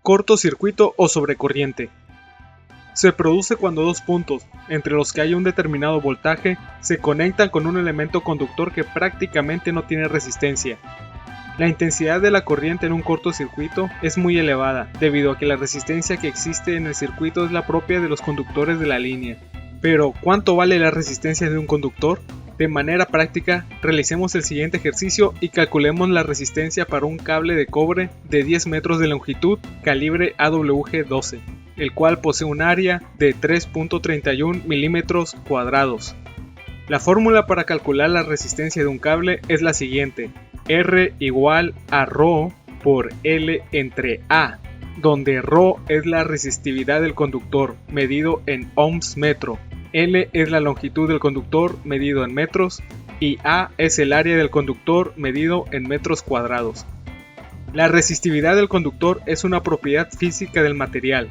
Cortocircuito o sobrecorriente. Se produce cuando dos puntos, entre los que hay un determinado voltaje, se conectan con un elemento conductor que prácticamente no tiene resistencia. La intensidad de la corriente en un cortocircuito es muy elevada, debido a que la resistencia que existe en el circuito es la propia de los conductores de la línea. Pero, ¿cuánto vale la resistencia de un conductor? De manera práctica, realicemos el siguiente ejercicio y calculemos la resistencia para un cable de cobre de 10 metros de longitud calibre AWG-12, el cual posee un área de 3.31 milímetros cuadrados. La fórmula para calcular la resistencia de un cable es la siguiente: R igual a ρ por L entre A, donde ρ es la resistividad del conductor, medido en ohms metro. L es la longitud del conductor medido en metros y A es el área del conductor medido en metros cuadrados. La resistividad del conductor es una propiedad física del material.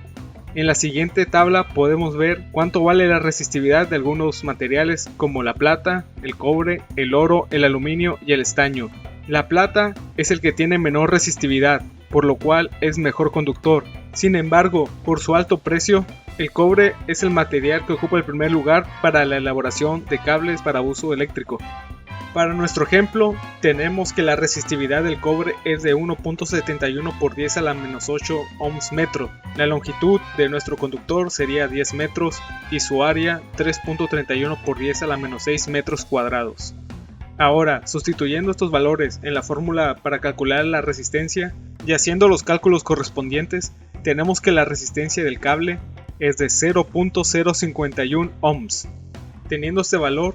En la siguiente tabla podemos ver cuánto vale la resistividad de algunos materiales como la plata, el cobre, el oro, el aluminio y el estaño. La plata es el que tiene menor resistividad, por lo cual es mejor conductor. Sin embargo, por su alto precio, el cobre es el material que ocupa el primer lugar para la elaboración de cables para uso eléctrico. Para nuestro ejemplo, tenemos que la resistividad del cobre es de 1.71 por 10 a la menos 8 ohms metro. La longitud de nuestro conductor sería 10 metros y su área 3.31 por 10 a la menos 6 metros cuadrados. Ahora, sustituyendo estos valores en la fórmula para calcular la resistencia y haciendo los cálculos correspondientes, tenemos que la resistencia del cable es de 0.051 ohms. Teniendo este valor,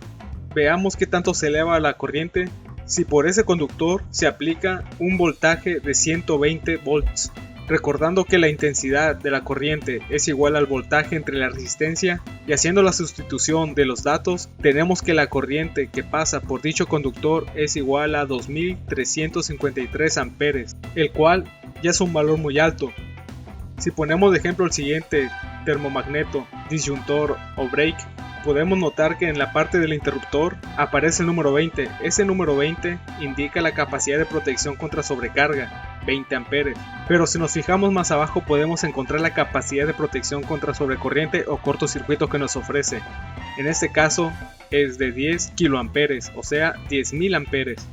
veamos qué tanto se eleva la corriente si por ese conductor se aplica un voltaje de 120 volts. Recordando que la intensidad de la corriente es igual al voltaje entre la resistencia, y haciendo la sustitución de los datos, tenemos que la corriente que pasa por dicho conductor es igual a 2353 amperes, el cual ya es un valor muy alto. Si ponemos de ejemplo el siguiente termomagneto, disyuntor o break, podemos notar que en la parte del interruptor aparece el número 20. Ese número 20 indica la capacidad de protección contra sobrecarga, 20 amperes. Pero si nos fijamos más abajo podemos encontrar la capacidad de protección contra sobrecorriente o cortocircuito que nos ofrece. En este caso es de 10 kiloamperes, o sea 10.000 amperes.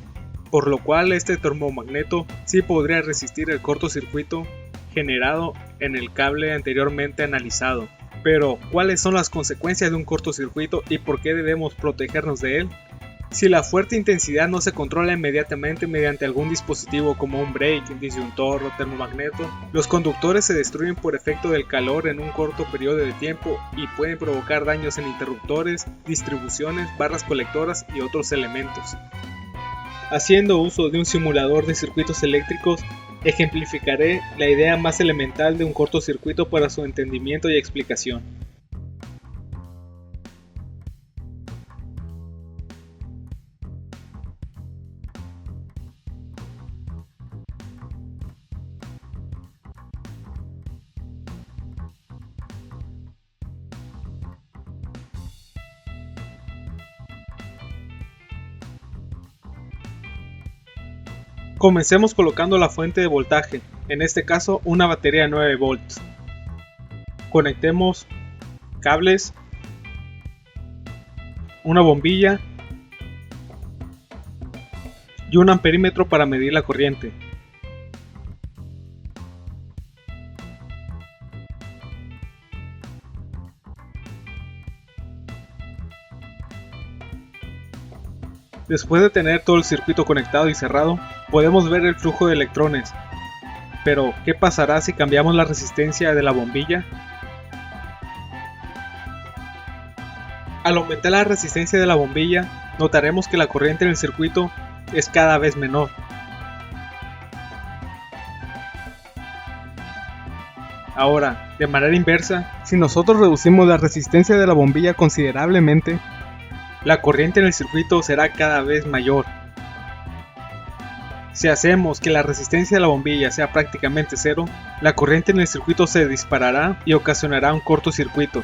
Por lo cual este termomagneto sí podría resistir el cortocircuito generado en el cable anteriormente analizado. Pero, ¿cuáles son las consecuencias de un cortocircuito y por qué debemos protegernos de él? Si la fuerte intensidad no se controla inmediatamente mediante algún dispositivo como un break, disyuntor o termomagneto, los conductores se destruyen por efecto del calor en un corto periodo de tiempo y pueden provocar daños en interruptores, distribuciones, barras colectoras y otros elementos. Haciendo uso de un simulador de circuitos eléctricos, ejemplificaré la idea más elemental de un cortocircuito para su entendimiento y explicación. Comencemos colocando la fuente de voltaje, en este caso una batería de 9 volts. Conectemos cables, una bombilla y un amperímetro para medir la corriente. Después de tener todo el circuito conectado y cerrado, podemos ver el flujo de electrones. Pero, ¿qué pasará si cambiamos la resistencia de la bombilla? Al aumentar la resistencia de la bombilla, notaremos que la corriente en el circuito es cada vez menor. Ahora, de manera inversa, si nosotros reducimos la resistencia de la bombilla considerablemente, la corriente en el circuito será cada vez mayor. Si hacemos que la resistencia de la bombilla sea prácticamente cero, la corriente en el circuito se disparará y ocasionará un cortocircuito.